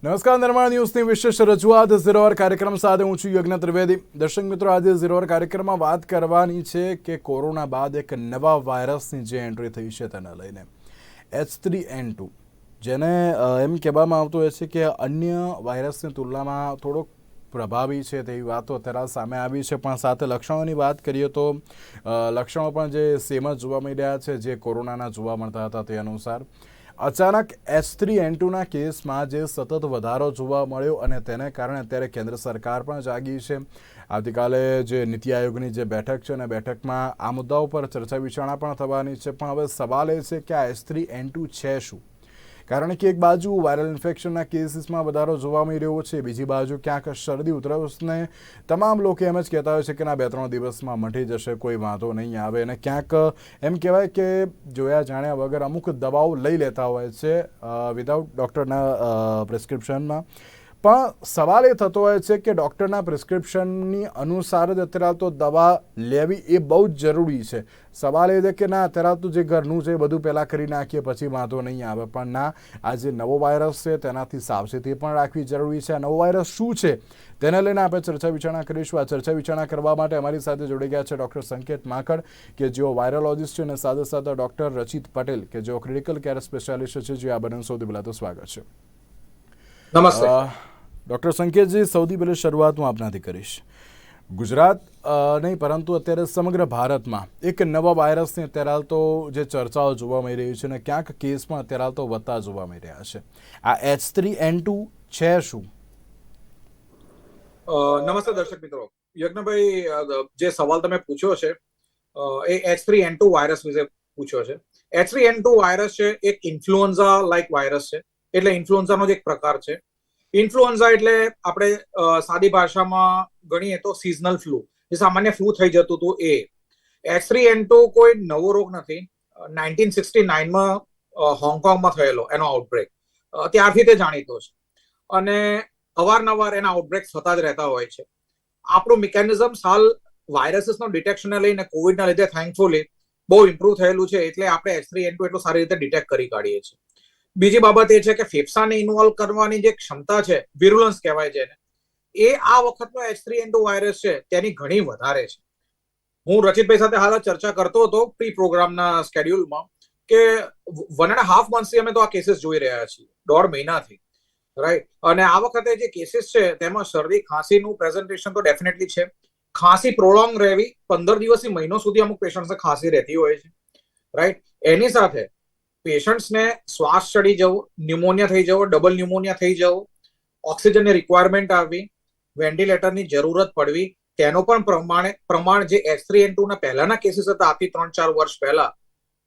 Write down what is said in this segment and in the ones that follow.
નમસ્કાર, નિર્માણ ન્યૂઝની વિશેષ રજૂઆત ઝીરો અવર કાર્યક્રમ સાથે હું છું યજ્ઞ ત્રિવેદી. દર્શક મિત્રો, આજે ઝીરો અવર કાર્યક્રમમાં વાત કરવાની છે કે કોરોના બાદ એક નવા વાયરસની જે એન્ટ્રી થઈ છે તેને લઈને H3N2, જેને એમ કહેવામાં આવતું હોય છે કે અન્ય વાયરસની તુલનામાં થોડોક પ્રભાવી છે તેવી વાતો અત્યારે સામે આવી છે. પણ સાથે લક્ષણોની વાત કરીએ તો લક્ષણો પણ જે સેમ જ જોવા મળી રહ્યા છે જે કોરોનાના જોવા મળતા હતા તે અનુસાર. અચાનક H3N2ના કેસમાં જે સતત વધારો જોવા મળ્યો અને તેને કારણે અત્યારે કેન્દ્ર સરકાર પણ જાગી છે. આવતીકાલે જે નીતિ આયોગની જે બેઠક છે અને બેઠકમાં આ મુદ્દાઓ પર ચર્ચા વિચારણા પણ થવાની છે. પણ હવે સવાલ એ છે કે આ H3N2 છે શું? કારણ કે એક બાજુ વાયરલ ઇન્ફેક્શનના કેસીસમાં વધારો જોવા મળી રહ્યો છે, બીજી બાજુ ક્યાંક શરદી ઉધરસને તમામ લોકો એમ જ કહેતા હોય છે કે ના 2-3 દિવસમાં મટી જશે, કોઈ વાંધો નહીં આવે. અને ક્યાંક એમ કહેવાય કે જોયા જાણ્યા વગર અમુક દવાઓ લઈ લેતા હોય છે વિધાઉટ ડૉક્ટરના પ્રિસ્ક્રિપ્શનમાં. પણ સવાલ એ થતો હોય છે કે ડૉક્ટરના પ્રિસ્ક્રિપ્શનની અનુસાર જ અત્યારે તો દવા લેવી એ બહુ જ જરૂરી છે. સવાલ એ છે કે ના અત્યારે તો જે ઘરનું છે બધું પહેલાં કરી નાખીએ પછી વાંધો નહીં આવે. પણ ના, આ જે નવો વાયરસ છે તેનાથી સાવચેતી પણ રાખવી જરૂરી છે. આ નવો વાયરસ શું છે તેને લઈને આપણે ચર્ચા વિચારણા કરીશું. આ ચર્ચા વિચારણા કરવા માટે અમારી સાથે જોડી ગયા છે ડૉક્ટર સંકેત માકડ, કે જેઓ વાયરોલોજિસ્ટ છે, અને સાથે સાથે ડૉક્ટર રચિત પટેલ, કે જેઓ ક્રિટિકલ કેર સ્પેશિયાલિસ્ટ છે. જે આ બંને સૌથી પહેલાં તો સ્વાગત છે. નમસ્તે ડૉક્ટર સંકેતજી, સૌથી પહેલી શરૂઆત હું આપનાથી કરીશ. ગુજરાત નહીં પરંતુ અત્યારે સમગ્ર ભારતમાં એક નવા વાયરસની અત્યારે તો જે ચર્ચાઓ જોવા મળી રહી છે અને ક્યાંક કેસ પણ અત્યારે તો વધતા જોવા મળી રહ્યા છે. આ H3N2 છે શું? નમસ્તે દર્શક મિત્રો. યજ્ઞભાઈ, જે સવાલ તમે પૂછ્યો છે એ H3N2 વાયરસ વિશે પૂછ્યો છે. H3N2 વાયરસ છે એક ઇન્ફ્લુએન્ઝા લાઇક વાયરસ છે. એટલે ઇન્ફ્લુએન્ઝાનો જ એક પ્રકાર છે. ઇન્ફ્લુએન્ઝા એટલે આપણે સાદી ભાષામાં ગણીએ તો સિઝનલ ફ્લૂ, જે સામાન્ય ફ્લૂ થઈ જતું હતું એ. H3N2 કોઈ નવો રોગ નથી. 1969માં હોંગકોંગમાં થયેલો એનો આઉટબ્રેક, ત્યારથી તે જાણીતો છે અને અવારનવાર એના આઉટબ્રેક થતા જ રહેતા હોય છે. આપણું મિકેનિઝમ હાલ વાયરસીસનો ડિટેક્શનને લઈને કોવિડના લીધે થેન્કફુલી બહુ ઇમ્પ્રુવ થયેલું છે, એટલે આપણે H3N2 એટલું સારી રીતે ડિટેક્ટ કરી કાઢીએ છીએ. બીજી બાબત એ છે કે ફેફસાને ઇન્વોલ્વ કરવાની જે ક્ષમતા છે, વિરુલન્સ કહેવાય છે, એ આ વખતનો H3N2 વાયરસ છે તેની ઘણી વધારે છે. હું રચિતભાઈ સાથે હાલ ચર્ચા કરતો હતો પ્રી પ્રોગ્રામના સ્કેડ્યુલમાં કે 1.5 monthsથી અમે તો આ કેસીસ જોઈ રહ્યા છીએ, 1.5 મહિનાથી, રાઈટ. અને આ વખતે જે કેસીસ છે તેમાં શરદી ખાંસીનું પ્રેઝન્ટેશન તો ડેફિનેટલી છે. ખાંસી પ્રોલોંગ રહેવી, 15 દિવસથી મહિનો સુધી અમુક પેશન્ટ્સને ખાંસી રહેતી હોય છે, રાઈટ. એની સાથે પેશન્ટ્સને શ્વાસ ચડી જવો, ન્યુમોનિયા થઈ જવો, ડબલ ન્યુમોનિયા થઈ જવો, ઓક્સિજનની રિક્વાયરમેન્ટ આવવી, વેન્ટિલેટરની જરૂરત પડવી, તેનો પણ પ્રમાણ જે H3N2ના પહેલાના કેસીસ હતા આથી 3-4 વર્ષ પહેલા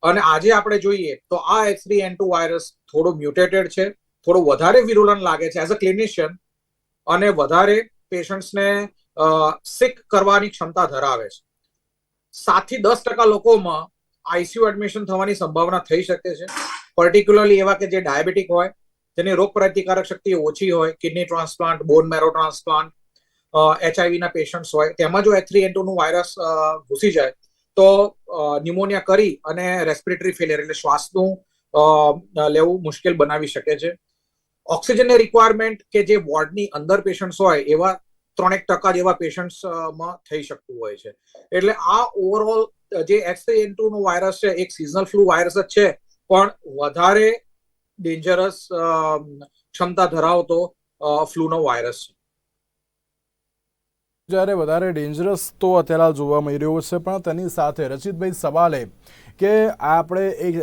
અને આજે આપણે જોઈએ તો આ H3N2 વાયરસ થોડો મ્યુટેટેડ છે, થોડો વધારે વિરુલન્ટ લાગે છે એઝ અ ક્લિનિશિયન, અને વધારે પેશન્ટ્સને સિક કરવાની ક્ષમતા ધરાવે છે. 7-10% લોકોમાં આઈસીયુ એડમિશન થવાની સંભાવના થઈ શકે છે. પર્ટિક્યુલરલી એવા કે જે ડાયાબિટીક હોય, જેની રોગ પ્રતિકારક શક્તિ ઓછી હોય, કિડની ટ્રાન્સપ્લાન્ટ, બોન મેરો ટ્રાન્સપ્લાન્ટ, HIV ના પેશન્ટ્સ હોય, તેમાં જો H3N2નું વાયરસ ઘૂસી જાય તો ન્યુમોનિયા કરી અને રેસ્પિરેટરી ફેલિયર એટલે શ્વાસનું લેવું મુશ્કેલ બનાવી શકે છે. ઓક્સિજનની રિક્વાયરમેન્ટ કે જે વોર્ડની અંદર પેશન્ટ્સ હોય એવા 3% જેવા પેશન્ટ્સમાં થઈ શકતું હોય છે. એટલે આ ઓવરઓલ જે H3N2નો વાયરસ છે એક સિઝનલ ફ્લૂ વાયરસ જ છે, પણ વધારે ડેન્જરસ ક્ષમતા ધરાવતો ફ્લૂનો વાયરસ છે. જ્યારે વધારે ડેન્જરસ તો અત્યારે જોવા મળી રહ્યો છે, પણ તેની સાથે રચિતભાઈ સવાલ એ કે આપણે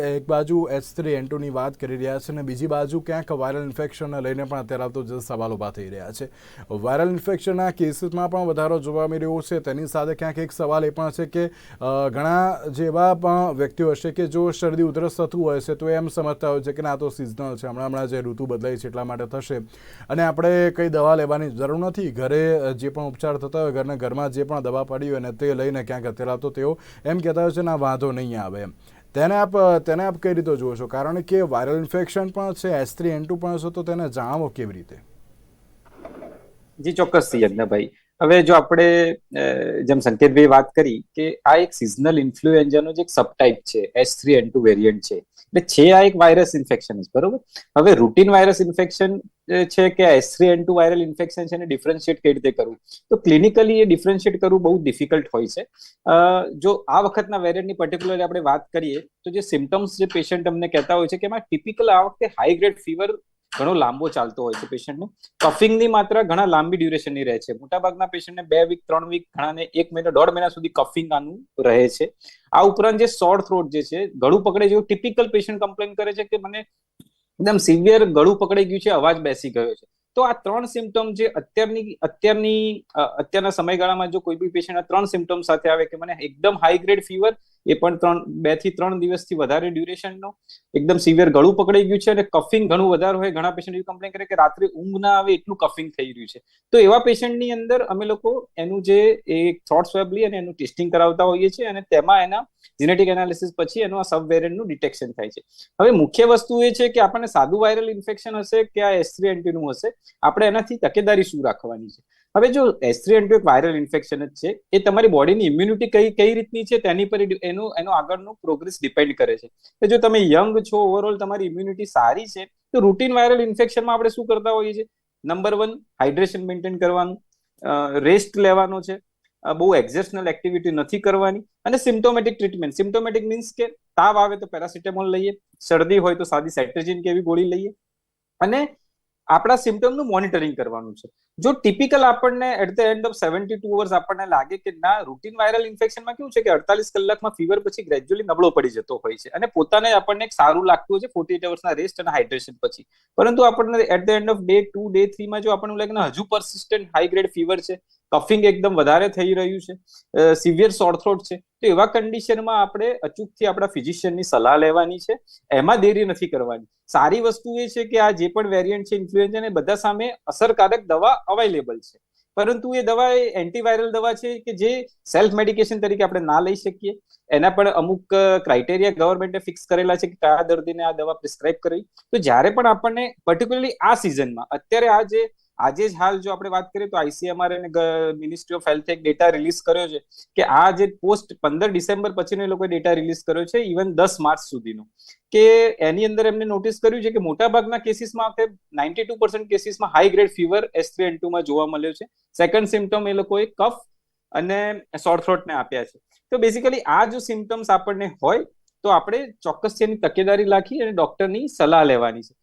એક બાજુ H3N2ની વાત કરી રહ્યા છે અને બીજી બાજુ ક્યાંક વાયરલ ઇન્ફેક્શનને લઈને પણ અત્યારે તો જે સવાલ ઊભા થઈ રહ્યા છે. વાયરલ ઇન્ફેક્શનના કેસીસમાં પણ વધારો જોવા મળી રહ્યો છે. તેની સાથે ક્યાંક એક સવાલ એ પણ છે કે ઘણા જેવા પણ વ્યક્તિઓ હશે કે જો શરદી ઉધરસ થતું હોય છે તો એમ સમજતા હોય છે કે ના તો સિઝનલ છે, હમણાં જે ઋતુ બદલાય છે એટલા માટે થશે અને આપણે કંઈ દવા લેવાની જરૂર નથી. ઘરે જે પણ ઉપચાર થતા હોય, ઘરમાં જે પણ દવા પડી હોય ને તે લઈને ક્યાંક અત્યારે તો તેઓ એમ કહેતા હોય છે ના વાંધો નહીં આવે. તેને આપ કઈ રીતે જુઓ છો? કારણ કે વાયરલ ઇન્ફેક્શન પણ છે, H3N2 પણ છે, તો તેને જાણવો કેવી રીતે? જી ચોક્કસથી યજ્ઞભાઈ. હવે જો આપણે જેમ સંકેતભાઈ વાત કરી કે આ એક સિઝનલ ઇન્ફ્લુએન્ઝાનો જે એક સબટાઇપ છે, H3N2 વેરિયન્ટ છે, એટલે છે આ એક વાયરસ ઇન્ફેક્શન જ, બરોબર. હવે રૂટીન વાયરસ ઇન્ફેક્શન છે કે H3N2 વાયરલ ઇન્ફેક્શન છે, એને ડિફરન્શિએટ કઈ રીતે કરવું, તો ક્લિનિકલી એ ડિફરન્શિએટ કરવું બહુ ડિફિકલ્ટ હોય છે. જો આ વખતના વેરિયન્ટની પર્ટિક્યુલરલી આપણે વાત કરીએ તો જે સિમ્ટમ્સ જે પેશન્ટ અમને કહેતા હોય છે કે એમાં ટિપિકલ આ વખતે હાઈ ગ્રેડ ફીવર ઘણો લાંબો ચાલતો હોય છે પેશન્ટનો. કફિંગની માત્રા ઘણા લાંબી ડ્યુરેશનની રહે છે. મોટાભાગના પેશન્ટને 2 વીક 3 વીક, ઘણાને 1 મહિનો 1.5 મહિના સુધી કફિંગ આનું રહે છે. આ ઉપરાંત જે સોર થ્રોટ જે છે, ગળું પકડે જેવું ટિપિકલ પેશન્ટ કમ્પ્લેન કરે છે કે મને એકદમ સિવિયર ગળું પકડાઈ ગયું છે, અવાજ બેસી ગયો છે. તો આ 3 સિમ્ટમ જે અત્યારના સમયગાળામાં જો કોઈ બી પેશન્ટ આ 3 સિમ્ટમ સાથે આવે કે મને એકદમ હાઈ ગ્રેડ ફીવર, એ પણ 2 થી 3 દિવસથી વધારે ડ્યુરેશનનો, એકદમ સિવિયર ગળું પકડાઈ ગયું છે અને કફિંગ ઘણું વધારે હોય, ઘણા પેશન્ટ એવી કમ્પ્લેન કરે કે રાત્રે ઊંઘ ના આવે એટલું કફિંગ થઈ રહ્યું છે. તો એવા પેશન્ટની અંદર અમે લોકો એનું જે થ્રોટ સ્વેબ લઈ અને એનું ટેસ્ટિંગ કરાવતા હોઈએ છીએ અને તેમાં એના જેનેટિક એનાલિસિસ પછી એનું આ સબ વેરિયન્ટનું ડિટેક્શન થાય છે. હવે મુખ્ય વસ્તુ એ છે કે આપણને સાદું વાયરલ ઇન્ફેક્શન હશે કે આ H3N2 નું હશે, આપણે એનાથી તકેદારી શું રાખવાની છે. હવે જો H3N2 એક વાયરલ ઇન્ફેક્શન જ છે, એ તમારી બોડીની ઇમ્યુનિટી કઈ રીતની છે તેની પર એનો આગળનો પ્રોગ્રેસ ડિપેન્ડ કરે છે. કે જો તમે યંગ છો, ઓવરઓલ તમારી ઇમ્યુનિટી સારી છે, તો રૂટીન વાયરલ ઇન્ફેક્શનમાં આપણે શું કરતા હોઈએ છીએ, નંબર 1 હાઇડ્રેશન મેન્ટેન કરવાનું, રેસ્ટ લેવાનો છે, બહુ એક્ઝર્શનલ એક્ટિવિટી નથી કરવાની, અને સિમ્ટોમેટિક ટ્રીટમેન્ટ. સિમ્ટોમેટિક મીન્સ કે તાવ આવે તો પેરાસિટામોલ લઈએ, શરદી હોય તો સાદી સેટ્રેજિન કે એવી ગોળી લઈએ, અને આપણા સિમ્ટમનું મોનિટરિંગ કરવાનું છે. જો ટિપિકલ આપણને at the end of 72 hours આપણને લાગે કે ના, રૂટીન વાયરલ ઇન્ફેક્શનમાં કેવું છે કે 48 કલાકમાં ફીવર પછી ગ્રેજ્યુઅલી નબળો પડી જતો હોય છે અને પોતાને આપણને એક સારું લાગતું હોય છે 48 અવર્સના રેસ્ટ અને હાઇડ્રેશન પછી. પરંતુ આપણને at the end of day 2 day 3 માં જો આપણને લાગે હજુ પરસિસ્ટન્ટ હાઈ ગ્રેડ ફીવર છે, કફિંગ એકદમ વધારે થઈ રહ્યું છે, સિવિયર સોર થ્રોટ છે, તો એવા કન્ડિશનમાં આપણે અચૂકથી આપણા ફિઝિશિયનની સલાહ લેવાની છે. એમાં દેરી નથી કરવાની. સારી વસ્તુ એ છે કે આ જે પણ વેરિયન્ટ છે ઇન્ફ્લુએન્ઝા, બધા સામે અસરકારક દવા અવેલેબલ છે, પરંતુ એ દવા એ એન્ટીવાયરલ દવા છે કે જે સેલ્ફ મેડિકેશન તરીકે આપણે ના લઈ શકીએ. એના પણ અમુક ક્રાઇટેરિયા ગવર્મેન્ટે ફિક્સ કરેલા છે કે કયા દર્દીને આ દવા પ્રિસ્ક્રાઇબ કરવી. તો જ્યારે પણ આપણને પર્ટિક્યુલરલી આ સિઝનમાં, અત્યારે આજે જ હાલ જો આપણે વાત કરીએ તો ICMR અને મિનિસ્ટ્રી ઓફ હેલ્થ એક ડેટા રિલીઝ કર્યો છે કે આ જે પોસ્ટ 15 ડિસેમ્બર પછીનો એ લોકોએ ડેટા રિલીઝ કર્યો છે, ઇવન 10 માર્ચ સુધીનો, કે એની અંદર એમને નોટિસ કર્યું છે કે મોટાભાગના કેસીસમાં 92% કેસીસમાં હાઈ ગ્રેડ ફીવર H3N2 માં જોવા મળ્યો છે. સેકન્ડ સિમ્ટમ એ લોકોએ કફ અને સોર થ્રોટને આપ્યા છે. તો બેઝિકલી આ જો સિમ્ટમ્સ આપણને હોય તો આપણે ચોક્કસ એની તકેદારી રાખી અને ડોક્ટરની સલાહ લેવાની છે.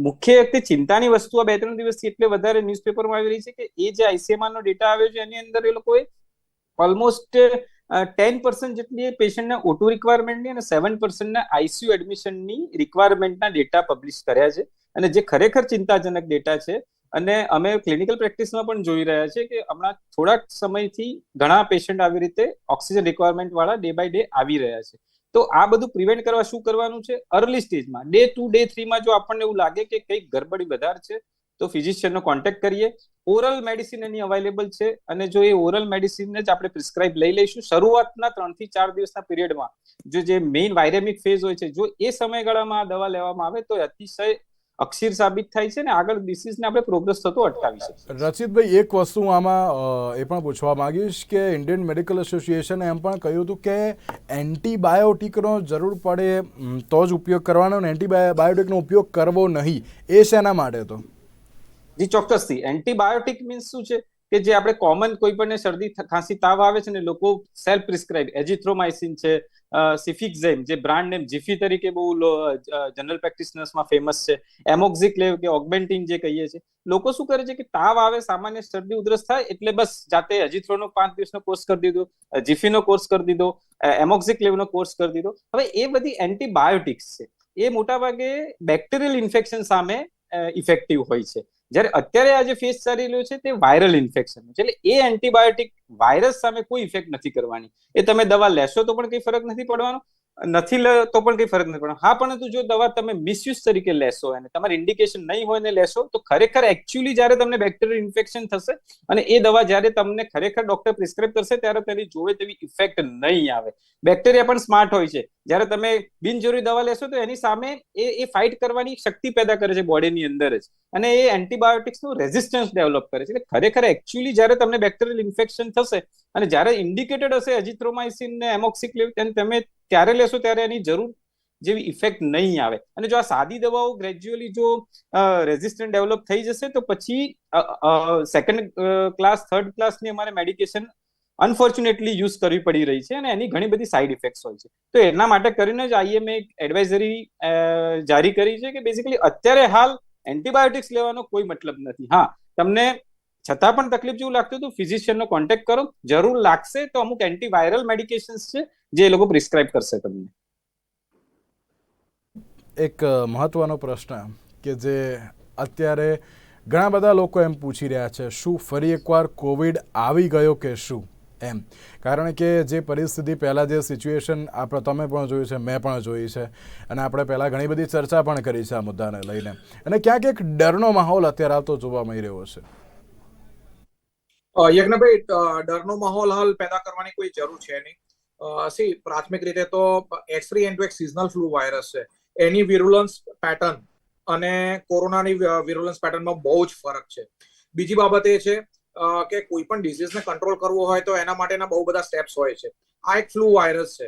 મુખ્ય ચિંતાની વસ્તુ આ 2-3 દિવસથી એટલે વધારે ન્યૂઝપેપરમાં આવી રહી છે કે એ જે ICMR નો ડેટા આવ્યો છે એની અંદર એ લોકોએ ઓલમોસ્ટ 10% જેટલી પેશન્ટના O2 રિક્વાયરમેન્ટની અને 7% ICU એડમિશનની રિક્વાયરમેન્ટના ડેટા પબ્લિશ કર્યા છે. અને જે ખરેખર ચિંતાજનક ડેટા છે, અને અમે ક્લિનિકલ પ્રેક્ટિસમાં પણ જોઈ રહ્યા છે કે હમણાં થોડાક સમયથી ઘણા પેશન્ટ આવી રીતે ઓક્સિજન રિક્વાયરમેન્ટ વાળા ડે બાય ડે આવી રહ્યા છે. તો આ બધું પ્રિવેન્ટ કરવા શું કરવાનું છે, અર્લી સ્ટેજમાં ડે 2 ડે 3 માં જો આપણને એવું લાગે કે કંઈક ગડબડી વધારે છે તો ફિઝિશિયનનો કોન્ટેક્ટ કરીએ. ઓરલ મેડિસિન એની અવેલેબલ છે, અને જો એ ઓરલ મેડિસિન જ આપણે પ્રિસ્ક્રાઇબ લઈ લઈશું શરૂઆતના 3 થી 4 દિવસના પીરિયડમાં, જે મેઇન વાયરેમિક ફેઝ હોય છે, જો એ સમયગાળામાં આ દવા લેવામાં આવે તો અતિશય અક્ષીર સાબિત થાય છે ને આગળ ડિસીઝને આપણે પ્રોગ્રેસ થતો અટકાવી શકીએ. રચિતભાઈ, એક વસ્તુ આમાં એ પણ પૂછવા માંગીશ કે ઇન્ડિયન મેડિકલ એસોસિએશને એમ પણ કહ્યું હતું કે એન્ટીબાયોટિકનો જરૂર પડે તો જ ઉપયોગ કરવાનો, અને એન્ટીબાયોટિકનો ઉપયોગ કરવો નહીં. એ શેના માટે તો? જી ચોક્કસથી. એન્ટીબાયોટિક મીન્સ શું છે કે જે આપણે કોમન કોઈ પણ શરદી ખાંસી તાવ આવે છે ને લોકો સેલ્ફ પ્રિસ્ક્રાઇબ, એઝિથ્રોમાઇસિન છે, સિફિક્ઝેમ જે બ્રાન્ડ નેમ જીફી તરીકે બહુ જનરલ પ્રેક્ટિશનર્સમાં ફેમસ છે, એમોક્ઝિક્લેવ કે ઓગ્મેન્ટિન જે કહીએ છીએ, લોકો શું કરે છે કે તાવ આવે, સામાન્ય શરદી ઉધરસ થાય એટલે બસ જાતે એઝિથ્રોનો 5 દિવસનો કોર્સ કરી દીધો, જીફીનો કોર્સ કરી દીધો, એમોક્ઝિક્લેવનો કોર્સ કરી દીધો. હવે એ બધી એન્ટીબાયોટિક્સ છે, એ મોટાભાગે બેક્ટેરિયલ ઇન્ફેક્શન સામે ઇફેક્ટિવ હોય છે. જ્યારે અત્યારે આ જે ફેઝ ચાલી રહ્યો છે તે વાયરલ ઇન્ફેક્શન છે, એટલે એ એન્ટીબાયોટિક વાયરસ સામે કોઈ ઇફેક્ટ નથી કરવાની. એ તમે દવા લેશો તો પણ કંઈ ફરક નથી પડવાનો, નથી લે તો પણ કંઈ ફરક નથી પડવાનો. હા, પરંતુ જો દવા તમે મિસયુઝ તરીકે લેશો અને તમારી ઇન્ડિકેશન નહીં હોય ને લેશો તો ખરેખર એકચ્યુઅલી જ્યારે તમને બેક્ટેરિયલ ઇન્ફેક્શન થશે અને એ દવા જ્યારે તમને ખરેખર ડોક્ટર પ્રિસ્ક્રાઇબ કરશે ત્યારે તેની જોવે તેવી ઇફેક્ટ નહીં આવે. બેક્ટેરિયા પણ સ્માર્ટ હોય છે, જ્યારે તમે બિનજરૂરી દવા લેશો તો એની સામે એ ફાઇટ કરવાની શક્તિ પેદા કરે છે બોડીની અંદર જ, અને એ એન્ટીબાયોટિક્સનું રેઝિસ્ટન્સ ડેવલપ કરે છે. એટલે ખરેખર એકચ્યુઅલી જ્યારે તમને બેક્ટેરિયલ ઇન્ફેક્શન થશે અને જ્યારે ઇન્ડિકેટેડ હશે એઝિથ્રોમાઇસિન ને એમોક્સિક્લેવ, તમે ત્યારે લેશો ત્યારે એની જરૂર જેવી ઇફેક્ટ નહીં આવે. અને જો આ સાદી દવાઓ ગ્રેજ્યુઅલી જો રેઝિસ્ટન્ટ ડેવલપ થઈ જશે તો પછી સેકન્ડ ક્લાસ થર્ડ ક્લાસની અમારે મેડિકેશન અનફોર્ચ્યુનેટલી યુઝ કરવી પડી રહી છે અને એની ઘણી બધી સાઇડ ઇફેક્ટ્સ હોય છે. તો એના માટે કરીને જ આઈએમએ એક એડવાઇઝરી જારી કરી છે કે બેઝિકલી અત્યારે હાલ એન્ટીબાયોટિક્સ લેવાનો કોઈ મતલબ નથી. હા, તમને છતાં પણ તકલીફ જેવું લાગતું તો ફિઝિશિયનનો કોન્ટેક્ટ કરો. જરૂર લાગશે તો અમુક એન્ટીવાયરલ મેડિકેશન્સ છે જે એ લોકો પ્રિસ્ક્રાઇબ કરશે તમને. એક મહત્વનો પ્રશ્ન કે જે અત્યારે ઘણા બધા લોકો એમ પૂછી રહ્યા છે, શું ફરી એકવાર કોવિડ આવી ગયો કે શું એમ. કારણ કે જે પરિસ્થિતિ પહેલાં જે સિચ્યુએશન આપણે તમે પણ જોયું છે, મેં પણ જોઈ છે અને આપણે પહેલાં ઘણી બધી ચર્ચા પણ કરી છે આ મુદ્દાને લઈને, અને ક્યાંક એક ડરનો માહોલ અત્યારે આવતો જોવા મળી રહ્યો છે. યજ્ઞભાઈ, ડરનો માહોલ હાલ પેદા કરવાની કોઈ જરૂર છે નહીં. પ્રાથમિક રીતે તો H3N2 એક સિઝનલ ફ્લૂ વાયરસ છે. એની વિરુલન્સ પેટર્ન અને કોરોનાની વિરુલન્સ પેટર્નમાં બહુ જ ફરક છે. બીજી બાબત એ છે કે કોઈ પણ ડિઝીઝને કંટ્રોલ કરવો હોય તો એના માટેના બહુ બધા સ્ટેપ્સ હોય છે. આ એક ફ્લૂ વાયરસ છે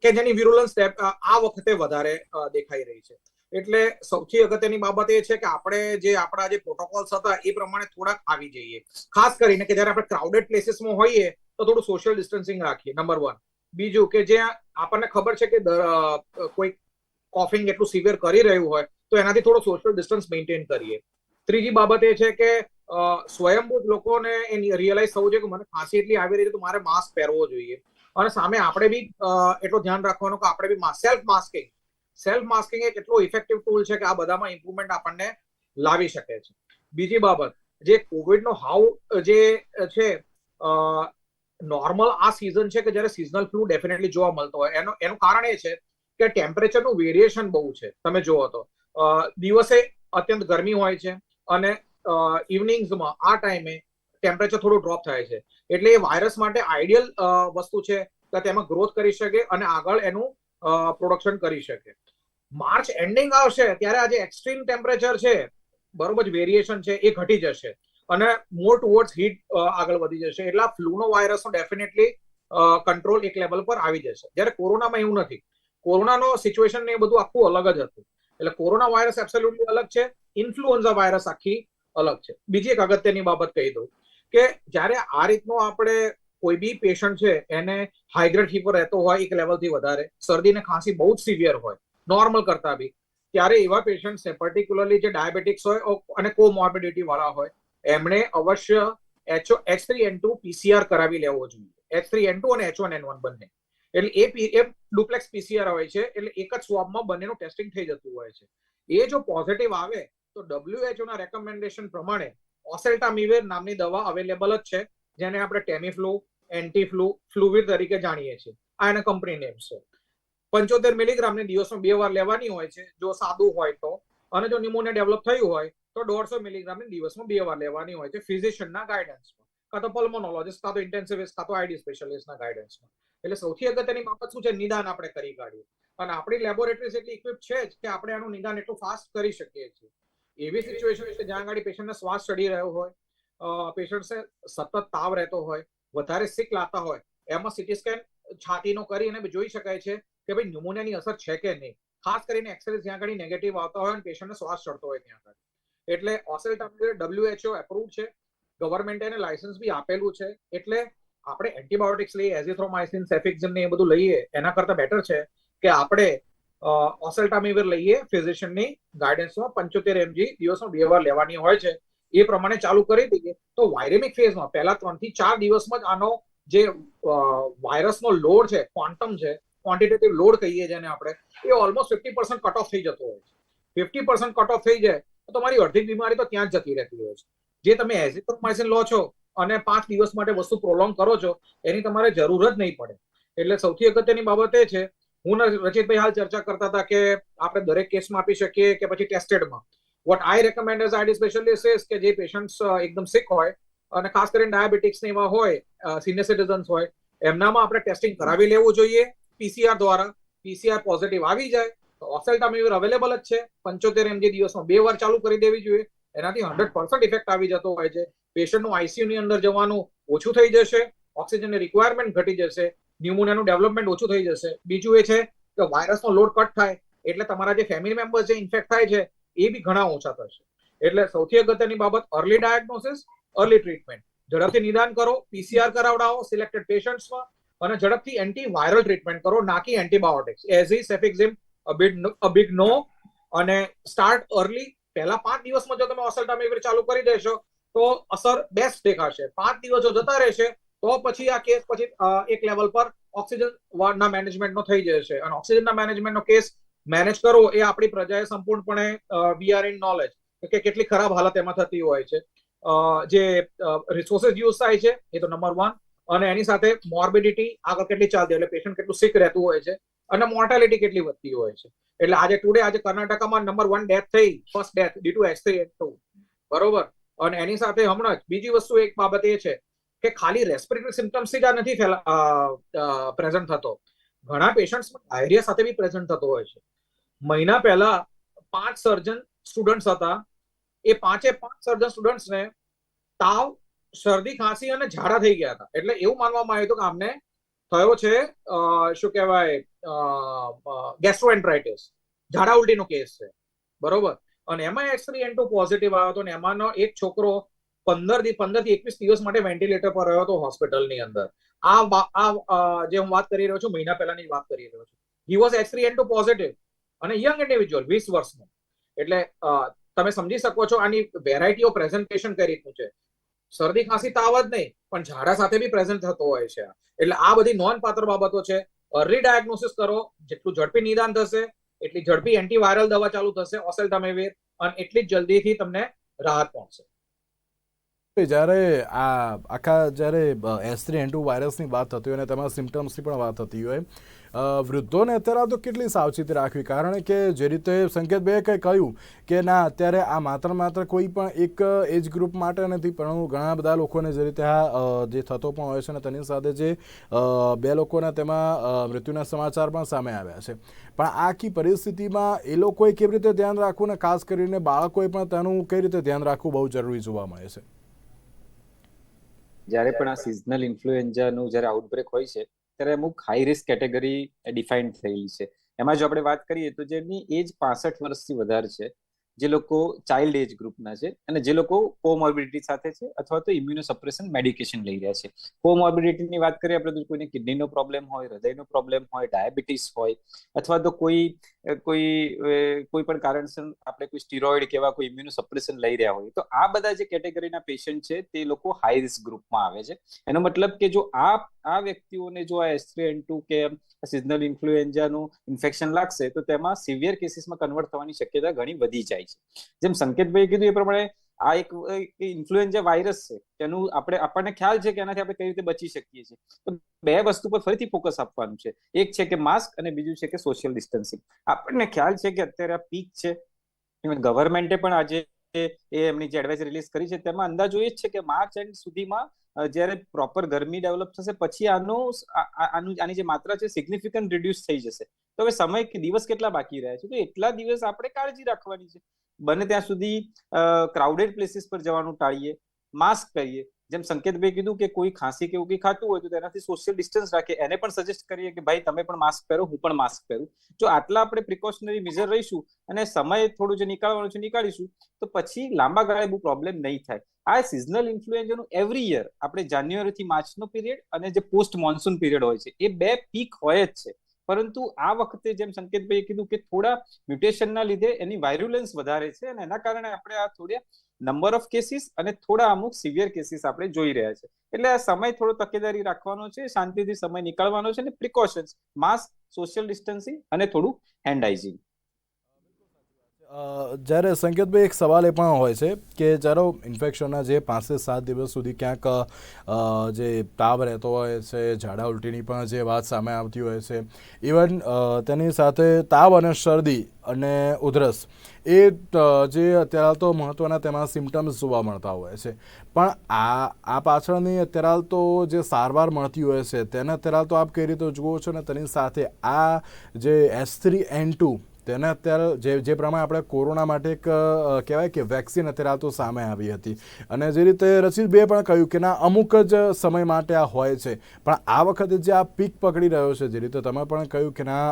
કે જેની વિરુલન્સ સ્ટેપ આ વખતે વધારે દેખાઈ રહી છે. એટલે સૌથી અગત્યની બાબત એ છે કે આપણે જે આપણા જે પ્રોટોકોલ્સ હતા એ પ્રમાણે થોડાક આવી જઈએ. ખાસ કરીને કે જ્યારે આપણે ક્રાઉડેડ પ્લેસીસમાં હોઈએ તો થોડું સોશિયલ ડિસ્ટન્સિંગ રાખીએ, નંબર 1. બીજું કે જ્યાં આપણને ખબર છે કે કોઈ કોફિંગ એટલું સિવિયર કરી રહ્યું હોય તો એનાથી થોડો સોશિયલ ડિસ્ટન્સ મેન્ટેન કરીએ. ત્રીજી બાબત એ છે કે સ્વયંભૂત લોકોને એ રિયલાઇઝ થવું જોઈએ કે મને ખાંસી એટલી આવી રહી છે તો મારે માસ્ક પહેરવો જોઈએ. અને સામે આપણે બી એટલું ધ્યાન રાખવાનું કે આપણે બી સેલ્ફ માસ્કિંગ એક એટલો ઇફેક્ટિવ ટૂલ છે કે આ બધામાં ઇમ્પ્રુવમેન્ટ આપણને લાવી શકે છે. બીજી બાબત, જે કોવિડનો જે છે નોર્મલ આ સિઝન છે કે જ્યારે સિઝનલ ફ્લૂ ડેફિનેટલી જોવા મળતો હોય, એનું કારણ એ છે કે ટેમ્પરેચરનું વેરિએશન બહુ છે. તમે જુઓ તો દિવસે અત્યંત ગરમી હોય છે અને ઇવનિંગ્સમાં આ ટાઈમે ટેમ્પરેચર થોડું ડ્રોપ થાય છે. એટલે એ વાયરસ માટે આઈડિયલ વસ્તુ છે કે તેમાં ગ્રોથ કરી શકે અને આગળ એનું પ્રોડક્શન કરી શકે. માર્ચ એન્ડિંગ આવશે ત્યારે આજે એક્સ્ટ્રીમ ટેમ્પરેચર છે, બરોબર જ વેરિએશન છે, એ ઘટી જશે અને મોર ટુવર્ડ્સ હીટ આગળ વધી જશે. એટલે આ ફ્લૂનો વાયરસનો ડેફિનેટલી કંટ્રોલ એક લેવલ પર આવી જશે. જ્યારે કોરોનામાં એવું નથી. કોરોનાનો સિચ્યુએશન ને એ બધું આખું અલગ જ હતું. એટલે કોરોના વાયરસ એબ્સોલ્યુટલી અલગ છે, ઇન્ફ્લુએન્ઝા વાયરસ આખી અલગ છે. બીજી એક અગત્યની બાબત કહી દઉં કે જ્યારે આ રીતનો આપણે કોઈ બી પેશન્ટ છે એને હાઈગ્રેડ ફીવર રહેતો હોય એક લેવલથી વધારે, શરદી ને ખાંસી બહુ જ સિવિયર હોય નોર્મલ કરતા બી, ત્યારે એવા પેશન્ટ્સને પર્ટિક્યુલરલી જે ડાયાબેટિક્સ હોય અને કોમોર્બિડિટી વાળા હોય એમણે અવશ્ય H3N2 PCR કરાવી લેવો જોઈએ. H3N2 અને H1N1 બંને. એટલે એ ડુપ્લેક્સ પીસીઆર હોય છે, એટલે એક જ સ્વાબમાં બંનેનું ટેસ્ટિંગ થઈ જતું હોય છે. એ જો પોઝિટિવ આવે તો WHO ના રેકમેન્ડેશન પ્રમાણે ઓસેલ્ટામિવિર નામની દવા અવેલેબલ જ છે, જેને આપણે ટેમીફ્લુ, એન્ટીફ્લુ, ફ્લુવિર તરીકે જાણીએ છીએ. આ એના કંપની નેમ છે. 75 મિલીગ્રામની દિવસમાં 2 વાર લેવાની હોય છે જો સાદું હોય તો, અને જો ન્યુમોનિયા ડેવલપ થયું હોય તો 150 મિલીગ્રામની દિવસમાં 2 વાર લેવાની હોય છે ફિઝિશિયનના ગાઈડન્સમાં, કાં તો પલ્મોનોલોજીસ્ટ, કાં તો ઇન્ટેન્સિવિસ્ટ, કાં તો આઈડી સ્પેશિયાલિસ્ટના ગાઈડન્સમાં. એટલે સૌથી અગત્યની બાબત શું છે? નિદાન આપણે કરી કાઢીએ. અને આપણી લેબોરેટરીઝ એટલી ઇક્વિપ છે જ કે આપણે આનું નિદાન એટલું ફાસ્ટ કરી શકીએ છીએ. એવી સિચ્યુએશન છે જ્યાં આગળ પેશન્ટને શ્વાસ ચડી રહ્યો હોય, પેશન્ટને સતત તાવ રહેતો હોય, વધારે સિક લાગતા હોય, એમાં સીટી સ્કેન છાતીનો કરી અને જોઈ શકાય છે કે ભાઈ ન્યુમોનિયાની અસર છે કે નહીં. ખાસ કરીને એક્સરે જ્યાં આગળ નેગેટિવ આવતા હોય અને પેશન્ટને શ્વાસ ચડતો હોય ત્યાં આગળ. એટલે ઓસેલ્ટામિવિર WHO એપ્રુવડ છે, ગવર્મેન્ટે એને લાયસન્સ બી આપેલું છે. એટલે આપણે એન્ટીબાયોટિક્સ લઈએ, એઝિથ્રોમાઇસિન, સેફિક્ઝિમ ને એ બધું લઈએ એના કરતા બેટર છે કે આપણે ઓસેલ્ટામિવિર લઈએ ફિઝિશિયનની ગાઈડન્સમાં. 75 mg દિવસમાં 2 વાર લેવાની હોય છે. એ પ્રમાણે ચાલુ કરી દઈએ તો વાયરેમિક ફેઝમાં પહેલા 3 થી 4 દિવસમાં જ આનો જે વાયરસનો લોડ છે, ક્વોન્ટમ છે, ક્વોન્ટિટેટિવ લોડ કહીએ જેને આપણે, એ ઓલમોસ્ટ 50% કટ ઓફ થઈ જતો હોય છે. 50% કટ ઓફ થઈ જાય તો તમારી અડધી બીમારી તો ત્યાં જ જતી રહેતી હોય છે. જે તમે એઝિથ્રોમાઇસિન લો છો અને 5 દિવસ માટે વસ્તુ પ્રોલોંગ કરો છો એની તમારે જરૂર જ નહીં પડે. એટલે સૌથી અગત્યની બાબત એ છે, હું રચિતભાઈ હાલ ચર્ચા કરતા હતા કે આપણે દરેક કેસમાં આપી શકીએ કે પછી ટેસ્ટેડમાં. What I recommend as ID specialist is કે જે પેશન્ટ્સ એકદમ સિક હોય અને ખાસ કરીને ડાયાબિટીક્સ એવા હોય, સિનિયર સિટીઝન્સ હોય, એમનામાં આપણે ટેસ્ટિંગ કરાવી લેવું જોઈએ પીસીઆર દ્વારા. પીસીઆર પોઝિટિવ આવી જાય તો ઓસેલ્ટામિવિર અવેલેબલ જ છે. 75 mg દિવસમાં 2 વાર ચાલુ કરી દેવી જોઈએ. એનાથી 100% ઇફેક્ટ આવી જતો હોય છે. પેશન્ટનું આઈસીયુ ની અંદર જવાનું ઓછું થઈ જશે, ઓક્સિજનની રિક્વાયરમેન્ટ ઘટી જશે, ન્યુમોનિયાનું ડેવલપમેન્ટ ઓછું થઈ જશે. બીજું એ છે કે વાયરસનો લોડ કટ થાય એટલે તમારા જે ફેમિલી મેમ્બર્સ જે ઇન્ફેક્ટ થાય છે એ બી ઘણા ઓછા થશે. એટલે સૌથી અગત્યની બાબત અર્લી ડાયગ્નોસિસ, અર્લી ટ્રીટમેન્ટ. ઝડપથી નિદાન કરો, પીસીઆર કરાવડાવો સિલેક્ટેડ પેશન્ટ્સમાં અને ઝડપથી એન્ટીવાયરલ ટ્રીટમેન્ટ કરો, ના કે એન્ટીબાયોટિક્સ. એઝી, સેફિક્ઝિમ, અ બિગ નો. અને સ્ટાર્ટ અર્લી. પહેલા 5 દિવસમાં જો તમે ઓસેલ્ટામિવિર ચાલુ કરી દેશો તો અસર બેસ્ટ દેખાશે. 5 દિવસ જો જતા રહેશે તો પછી આ કેસ પછી એક લેવલ પર ઓક્સિજન ના મેનેજમેન્ટનો થઈ જશે. અને ઓક્સિજનના મેનેજમેન્ટનો કેસ મેનેજ કરવો એ આપણી પ્રજાએ સંપૂર્ણપણે વી આર ઇન નોલેજ કે કેટલી ખરાબ હાલત એમાં થતી હોય છે. જે રિસોર્સિસ યુઝ થાય છે એ તો નંબર 1. અને એની સાથે મોર્બિડિટી આગળ કેટલી ચાલતી હોય, એટલે પેશન્ટ કેટલું સિક રહેતું હોય છે અને મોર્ટાલિટી કેટલી વધતી હોય છે. એટલે આજે કર્ણાટકામાં નંબર 1 ડેથ થઈ, first death due to H3N2. બરોબર. અને એની સાથે હમણાં જ બીજી વસ્તુ એક બાબત એ છે કે ખાલી રેસ્પિરેટરી સિમ્પટમ્સથી જ આ નથી પ્રેઝન્ટ થતો. ઘણા પેશન્ટ્સમાં ડાયરિયા સાથે બી પ્રેઝન્ટ થતો હોય છે. મહિના પહેલા 5 સર્જન સ્ટુડન્ટ્સ હતા. એ 5 સર્જન સ્ટુડન્ટ્સને તાવ, શરદી, ખાંસી અને ઝાડા થઈ ગયા હતા. એટલે એવું માનવામાં આવ્યું હતું કે આમને થયો છે શું કહેવાય ગેસ્ટ્રોએન્ટરાઇટિસ, ઝાડા ઉલટીનો કેસ છે. બરોબર. અને એમાં H3N2 પોઝિટિવ આવ્યો હતો. અને એમાંનો એક છોકરો 15 થી 21 દિવસ માટે વેન્ટિલેટર પર રહ્યો હતો હોસ્પિટલની અંદર. જે હું વાત કરી રહ્યો છું મહિના પહેલાની વાત કરી રહ્યો છું. હી વોઝ H3N2 પોઝિટિવ અને યંગ ઇન્ડિવિજ્યુઅલ 20 વર્ષનો. એટલે તમે સમજી શકો છો આની વેરાયટી ઓફ પ્રેઝન્ટેશન કઈ રીતનું છે. શરદી, ખાંસી, તાવ જ નહીં પણ ઝાડા સાથે બી પ્રેઝન્ટ થતો હોય છે. એટલે આ બધી નોંધપાત્ર બાબતો છે. અર્લી ડાયગ્નોસિસ કરો, જેટલું ઝડપી નિદાન થશે એટલી ઝડપી એન્ટીવાયરલ દવા ચાલુ થશે ઓસેલ્ટામિવિર, અને એટલી જ જલ્દીથી તમને રાહત પહોંચશે. જ્યારે જ્યારે H3N2 વાયરસની વાત થતી હોય અને તેમાં સિમ્ટમ્સની પણ વાત થતી હોય, વૃદ્ધોને અત્યારે તો કેટલી સાવચેતી રાખવી? કારણ કે જે રીતે સંકેતભાઈએ કંઈ કહ્યું કે ના અત્યારે આ માત્ર કોઈ પણ એક એજ ગ્રુપ માટે નથી, પણ ઘણા બધા લોકોને જે રીતે જે થતો પણ હોય છે અને તેની સાથે જે 2 લોકોના તેમાં મૃત્યુના સમાચાર પણ સામે આવ્યા છે. પણ આ આખી પરિસ્થિતિમાં એ લોકોએ કેવી રીતે ધ્યાન રાખવું, ને ખાસ કરીને બાળકોએ પણ તેનું કઈ રીતે ધ્યાન રાખવું બહુ જરૂરી જોવા મળે છે. જ્યારે પણ આ સિઝનલ ઇન્ફ્લુએન્ઝાનું જ્યારે આઉટબ્રેક હોય છે ત્યારે અમુક હાઈ રિસ્ક કેટેગરી ડિફાઇન થયેલી છે. એમાં જો આપણે વાત કરીએ તો જેમની એજ 65 વર્ષથી વધારે છે, જે લોકો ચાઇલ્ડ એજ ગ્રુપના છે, અને જે લોકો કોમોર્બિડિટી સાથે છે અથવા તો ઇમ્યુનોસપ્રેશન મેડિકેશન લઈ રહ્યા છે. કોમોર્બિડિટીની વાત કરીએ આપણે તો કોઈને કિડનીનો પ્રોબ્લેમ હોય, હૃદયનો પ્રોબ્લેમ હોય, ડાયાબિટીસ હોય, અથવા તો કોઈ પણ કારણસર આપણે કોઈ સ્ટીરોઇડ કે એવા કોઈ ઇમ્યુનોસપ્રેશન લઈ રહ્યા હોય, તો આ બધા જે કેટેગરીના પેશન્ટ છે તે લોકો હાઈ રિસ્ક ગ્રુપમાં આવે છે. એનો મતલબ કે જો આ વ્યક્તિઓને જો આ H3N2 કે સિઝનલ ઇન્ફ્લુએન્ઝાનું ઇન્ફેક્શન લાગશે તો તેમાં સિવિયર કેસીસમાં કન્વર્ટ થવાની શક્યતા ઘણી વધી જાય છે. જેમ સંકેતભાઈએ કીધું એ પ્રમાણે આ એક ઇન્ફ્લુએન્ઝા વાયરસ છે, તેનું આપણને ખ્યાલ છે કે એનાથી આપણે કઈ રીતે બચી શકીએ છીએ. તો 2 વસ્તુ પર ફરીથી ફોકસ આપવાનું છે. એક છે કે માસ્ક અને બીજું છે કે સોશિયલ ડિસ્ટન્સિંગ. આપણને ખ્યાલ છે કે અત્યારે આ પીક છે. ગવર્મેન્ટે પણ આજે એમની જે એડવાઇઝરી રિલીઝ કરી છે તેમાં અંદાજો એ જ છે કે માર્ચ એન્ડ સુધીમાં જ્યારે પ્રોપર ગરમી ડેવલપ થશે પછી આની જે માત્રા છે સિગ્નિફિકન્ટ રિડ્યુસ થઈ જશે. તો હવે સમય કે દિવસ કેટલા બાકી રહ્યા છે, તો એટલા દિવસ આપણે કાળજી રાખવાની છે. બને ત્યાં સુધી ક્રાઉડેડ પ્લેસીસ પર જવાનું ટાળીએ, માસ્ક પહેરીએ. જેમ સંકેતભાઈ કીધું કે કોઈ ખાંસી કે એવું કંઈ ખાતું હોય તો તેનાથી સોશિયલ ડિસ્ટન્સ રાખીએ, એને પણ સજેસ્ટ કરીએ કે ભાઈ તમે પણ માસ્ક પહેરો, હું પણ માસ્ક પહેરું. જો આટલા આપણે પ્રિકોશનરી મેજર રહીશું અને સમય થોડું જે નીકાળવાનું છે નીકાળીશું તો પછી લાંબા ગાળે બહુ પ્રોબ્લેમ નહીં થાય. આ સિઝનલ ઇન્ફ્લુએન્ઝાનું એવરી યર આપણે જાન્યુઆરીથી માર્ચનો પીરિયડ અને જે પોસ્ટ મોન્સૂન પીરિયડ હોય છે એ 2 પીક હોય જ છે. પરંતુ આ વખતે જેમ સંકેતભાઈએ કીધું કે થોડા મ્યુટેશનના લીધે એની વાયરુલન્સ વધારે છે અને એના કારણે આપણે આ થોડા નંબર ઓફ કેસીસ અને થોડા અમુક સિવિયર કેસીસ આપણે જોઈ રહ્યા છે. એટલે આ સમય થોડો તકેદારી રાખવાનો છે, શાંતિથી સમય નીકાળવાનો છે, અને પ્રિકોશન્સ માસ્ક, સોશિયલ ડિસ્ટન્સિંગ અને થોડું હેન્ડ હાઇજીન. જ્યારે સંકેતભાઈ એક સવાલ એ પણ હોય છે કે જ્યારે ઇન્ફેક્શનના જે 5 થી 7 દિવસ સુધી ક્યાંક જે તાવ રહેતો હોય છે, ઝાડા ઉલટીની પણ જે વાત સામે આવતી હોય છે, ઇવન તેની સાથે તાવ અને શરદી અને ઉધરસ એ જે અત્યારે તો મહત્ત્વના તેમાં સિમ્ટમ્સ જોવા મળતા હોય છે. પણ આ પાછળની અત્યારે તો જે સારવાર મળતી હોય છે તેને અત્યારે તો આપ કઈ રીતે જુઓ છો, ને તેની સાથે આ જે H3N2 તેને અત્યારે જે પ્રમાણે આપણે કોરોના માટે એક કહેવાય કે વેક્સિન અત્યારે તો સામે આવી હતી, અને જે રીતે રચિતભાઈએ પણ કહ્યું કે ના અમુક જ સમય માટે આ હોય છે, પણ આ વખતે જે આ પીક પકડી રહ્યો છે, જે રીતે તમે પણ કહ્યું કે ના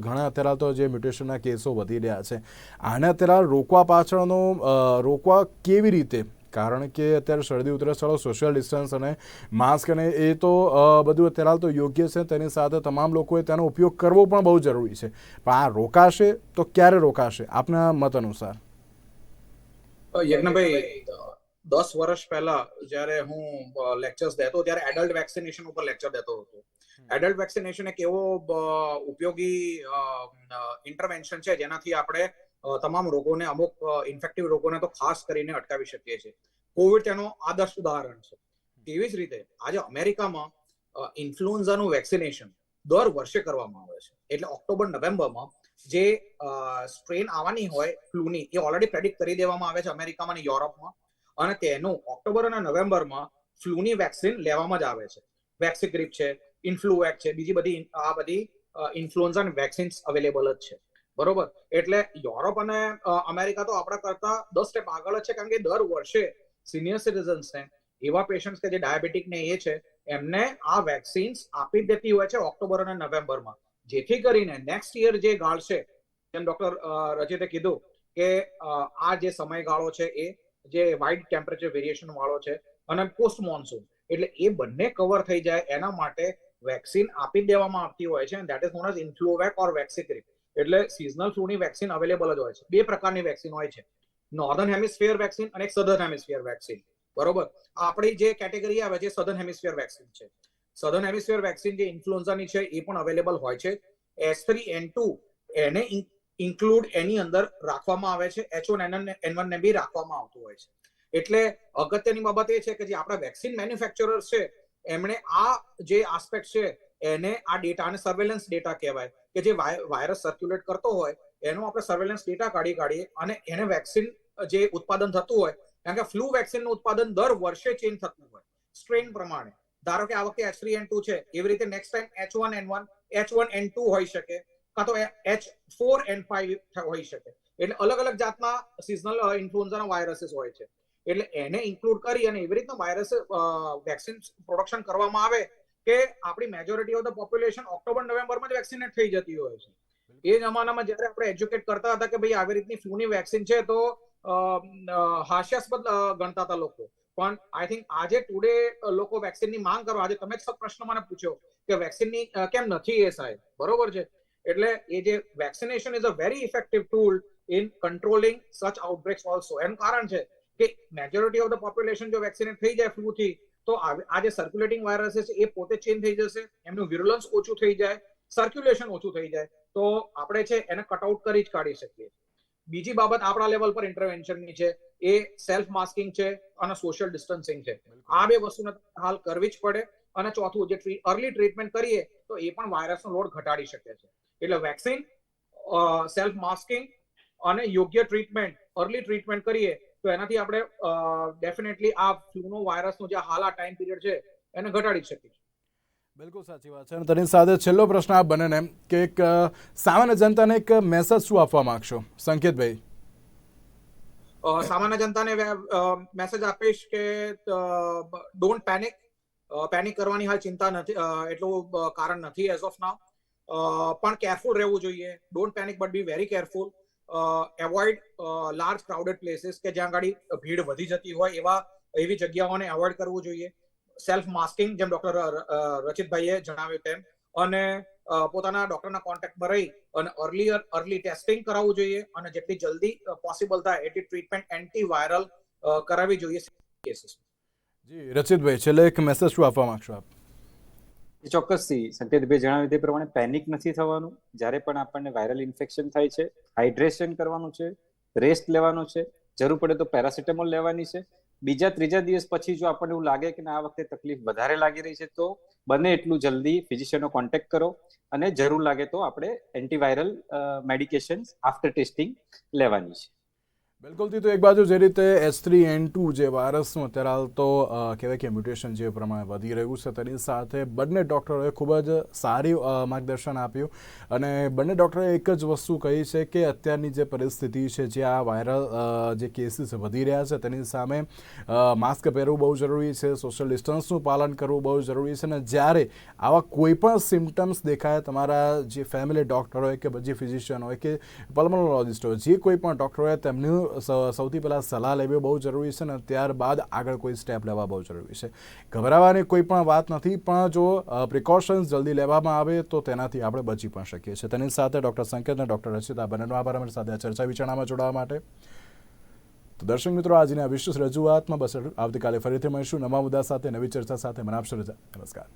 ઘણા અત્યારે તો જે મ્યુટેશનના કેસો વધી રહ્યા છે, આને અત્યારે રોકવા કેવી રીતે? કારણ કે અત્યારે શરદી ઉધરસ, ચાલો સોશિયલ ડિસ્ટન્સ અને માસ્ક અને એ તો બધું અત્યારે તો યોગ્ય છે, તેની સાથે તમામ લોકોએ તેનો ઉપયોગ કરવો પણ બહુ જરૂરી છે, પણ આ રોકાશે તો ક્યારે રોકાશે આપના મત અનુસાર? યજ્ઞભાઈ, 10 વર્ષ પહેલા જ્યારે હું લેક્ચર્સ દેતો ત્યારે એડલ્ટ વેક્સિનેશન ઉપર લેક્ચર દેતો હતો. એડલ્ટ વેક્સિનેશન એક એવો ઉપયોગી ઇન્ટરવેન્શન છે જેનાથી આપણે તમામ રોગોને, અમુક ઇન્ફેક્ટિવ રોગોને તો ખાસ કરીને અટકાવી શકીએ છીએ. કોવિડ તેનો આદર્શ ઉદાહરણ છે. તેવી જ રીતે આજે અમેરિકામાં ઇન્ફ્લુએન્ઝાનું વેક્સિનેશન દર વર્ષે કરવામાં આવે છે. એટલે ઓક્ટોબર નવેમ્બરમાં જે સ્ટ્રેન આવવાની હોય ફ્લૂની, એ ઓલરેડી પ્રેડિક્ટ કરી દેવામાં આવે છે અમેરિકામાં અને યુરોપમાં, અને તેનું ઓક્ટોબર અને નવેમ્બરમાં ફ્લૂની વેક્સિન લેવામાં જ આવે છે. વેક્સિગ્રીપ છે, ઇન્ફ્લુવેક છે, બીજી બધી ઇન્ફ્લુએન્ઝા વેક્સિન્સ અવેલેબલ જ છે. બરોબર? એટલે યુરોપ અને અમેરિકા તો આપણા કરતા 10 સ્ટેપ આગળ જ છે, કારણ કે દર વર્ષે સિનિયર સિટીઝન્સને, એવા પેશન્ટ્સ કે જે ડાયાબિટીક ને એ છે, એમને આ વેક્સિન્સ આપી દેતી હોય છે ઓક્ટોબર અને નવેમ્બરમાં, જેથી કરીને નેક્સ્ટ યર જે ગાળશે, જેમ ડોક્ટર રચિતે કીધું કે આ જે સમયગાળો છે એ જે વાઇડ ટેમ્પરેચર વેરિએશન વાળો છે અને પોસ્ટ મોન્સૂન, એટલે એ બંને કવર થઈ જાય એના માટે વેક્સિન આપી દેવામાં આવતી હોય છે, દેટ ઇઝ નોન એઝ ઇન્ફ્લુવેક ઓર વેક્સિગ્રીપ. એટલે સિઝનલ ફ્લૂની વેક્સિન અવેલેબલ જ હોય છે. 2 પ્રકારની વેક્સિન હોય છે, નોર્ધન હેમિસ્ફિયર વેક્સિન અને એક સધર્ન હેમિસ્ફિયર વેક્સિન. બરોબર? આપણી જે કેટેગરી આવે છે સધર્ન હેમિસ્ફિયર વેક્સિન છે. સધર્ન હેમિસ્ફિયર વેક્સિન જે ઇન્ફ્લુએન્ઝાની છે એ પણ અવેલેબલ હોય છે. H3N2 એને ઇન્ક્લુડ એની અંદર રાખવામાં આવે છે, H1N1 ને બી રાખવામાં આવતું હોય છે. એટલે અગત્યની બાબત એ છે કે જે આપણા વેક્સિન મેન્યુફેક્ચરર્સ છે, એમણે આ જે આસ્પેક્ટ છે એને આ ડેટા, અને સર્વેલન્સ ડેટા કહેવાય, કે જે વાયરસ સર્ક્યુલેટ કરતો હોય એનો આપણે સર્વેલન્સ ડેટા કાઢીએ અને એને વેક્સિન જે ઉત્પાદન થતું હોય, કારણ કે ફ્લૂ વેક્સિનનું ઉત્પાદન દર વર્ષે ચેન્જ થતું હોય સ્ટ્રેન પ્રમાણે. ધારો કે આ વખતે H3N2 છે, એવી રીતે નેક્સ્ટ ટાઈમ H1N1, H1N2 હોઈ શકે, કાં તો H4N5 હોઈ શકે. એટલે અલગ અલગ જાતના સિઝનલ ઇન્ફ્લુએન્ઝાના વાયરસીસ હોય છે. એટલે એને ઇન્ક્લુડ કરી અને એવી રીતના વાયરસ વેક્સિન પ્રોડક્શન કરવામાં આવે કે આપણી majority of the population October નવેમ્બરમાં જ વેક્સિનેટ થઈ જતી હોય છે. એ જમાનામાં જ્યારે આપણે એજ્યુકેટ કરતા હતા કે ભાઈ આવી રીતની ફ્લૂની વેક્સિન છે, તો હાસ્યાસ્પદ ગણતા હતા લોકો. પણ આઈ થિંક આજે ટુડે લોકો વેક્સિનની માંગ કરવા, આજે તમે જ પ્રશ્ન મને પૂછ્યો કે વેક્સિનની કેમ નથી એ સાહેબ, બરોબર છે? એટલે એ જે vaccination is a very effective tool in controlling such outbreaks also. એનું કારણ છે કે મેજોરિટી ઓફ ધ પોપ્યુલેશન જો વેક્સિનેટ થઈ જાય ફ્લૂથી, તો આ જે સર્ક્યુલેટિંગ વાયરસ છે એ પોતે ચેન્જ થઈ જશે, એમનું વિરુલન્સ ઓછું થઈ જાય, સર્ક્યુલેશન ઓછું થઈ જાય, તો આપણે છે એને કટઆઉટ કરી જ કાઢી શકીએ. બીજી બાબત આપણા લેવલ પર ઇન્ટરવેન્શનની છે, એ સેલ્ફ માસ્કિંગ છે અને સોશિયલ ડિસ્ટન્સિંગ છે. આ 2 વસ્તુને હાલ કરવી જ પડે. અને ચોથું, જે અર્લી ટ્રીટમેન્ટ કરીએ તો એ પણ વાયરસનો લોડ ઘટાડી શકે છે. એટલે વેક્સિન, સેલ્ફ માસ્કિંગ અને યોગ્ય ટ્રીટમેન્ટ, અર્લી ટ્રીટમેન્ટ કરીએ તો એનાથી આપણે ડેફિનેટલી આ ફ્લૂનો વાયરસનો જે હાલ આ ટાઈમ પીરિયડ છે એને ઘટાડી શકીએ. બિલકુલ સાચી વાત છે. અને તેની સાથે છેલ્લો પ્રશ્ન આપ બંનેને કે એક સામાન્ય જનતાને એક મેસેજ શું આપવા માંગશો, સંકેતભાઈ? સામાન્ય જનતાને મેસેજ આપીશ કે ડોન્ટ પેનિક. પેનિક કરવાની હાલ ચિંતા નથી, એટલું કારણ નથી એઝ ઓફ નાઉ. પણ કેરફુલ રહેવું જોઈએ. Don't panic but be very careful. Avoid large crowded places, કે જ્યાં ગાડી ભીડ વધી જતી હોય એવી જગ્યાઓને એવોઇડ કરવું જોઈએ. સેલ્ફ માસ્કિંગ, જેમ ડોક્ટર રચિતભાઈએ જણાવ્યું તેમ, અને પોતાના ડોક્ટરના કોન્ટેક્ટમાં રહી અને અર્લી ટેસ્ટિંગ કરાવવું જોઈએ, અને જેટલી જલ્દી પોસિબલ થાય એટલી ટ્રીટમેન્ટ એન્ટીવાયરલ કરાવવી જોઈએ કેસીસમાં. જી રચિતભાઈ, છેલ્લે એક મેસેજ શું આપવા માંગશો આપ? ચોક્કસથી સંકેતભાઈ જણાવ્યું તે પ્રમાણે પેનિક નથી થવાનું. જ્યારે પણ આપણને વાયરલ ઇન્ફેક્શન થાય છે, હાઇડ્રેશન કરવાનું છે, રેસ્ટ લેવાનો છે, જરૂર પડે તો પેરાસિટામોલ લેવાની છે. બીજા ત્રીજા દિવસ પછી જો આપણને એવું લાગે કે આ વખતે તકલીફ વધારે લાગી રહી છે, તો બને એટલું જલ્દી ફિઝિશિયનનો કોન્ટેક્ટ કરો, અને જરૂર લાગે તો આપણે એન્ટીવાયરલ મેડિકેશન આફ્ટર ટેસ્ટિંગ લેવાની છે. બિલકુલથી તો એક બાજુ જે રીતે H3N2 જે વાયરસનું અત્યારે હાલ તો કહેવાય કે મ્યુટેશન જે પ્રમાણે વધી રહ્યું છે તેની સાથે બંને ડૉક્ટરોએ ખૂબ જ સારી માર્ગદર્શન આપ્યું અને બંને ડૉક્ટરોએ એક જ વસ્તુ કહી છે કે અત્યારની જે પરિસ્થિતિ છે જે આ વાયરલ જે કેસીસ વધી રહ્યા છે તેની સામે માસ્ક પહેરવું બહુ જરૂરી છે, સોશિયલ ડિસ્ટન્સનું પાલન કરવું બહુ જરૂરી છે અને જ્યારે આવા કોઈ પણ સિમ્ટમ્સ દેખાય તમારા જે ફેમિલી ડૉક્ટર હોય કે પછી ફિઝિશિયન હોય કે પલ્મોનોલોજિસ્ટ હોય, જે કોઈ પણ ડૉક્ટર હોય તેમનું સૌથી પહેલાં સલાહ લેવી બહુ જરૂરી છે અને ત્યારબાદ આગળ કોઈ સ્ટેપ લેવા બહુ જરૂરી છે. ગભરાવાની કોઈ પણ વાત નથી, પણ જો પ્રિકોશન્સ જલ્દી લેવામાં આવે તો તેનાથી આપણે બચી પણ શકીએ છીએ. તેની સાથે ડૉક્ટર સંકેત અને ડૉક્ટર રચિતા બંનેનો આભાર અમારી સાથે આ ચર્ચા વિચારણામાં જોડાવા માટે. તો દર્શક મિત્રો, આજની આ વિશેષ રજૂઆતમાં બસ આવતીકાલે ફરીથી મળીશું નવા મુદ્દા સાથે, નવી ચર્ચા સાથે. મને આપશો રજા. નમસ્કાર.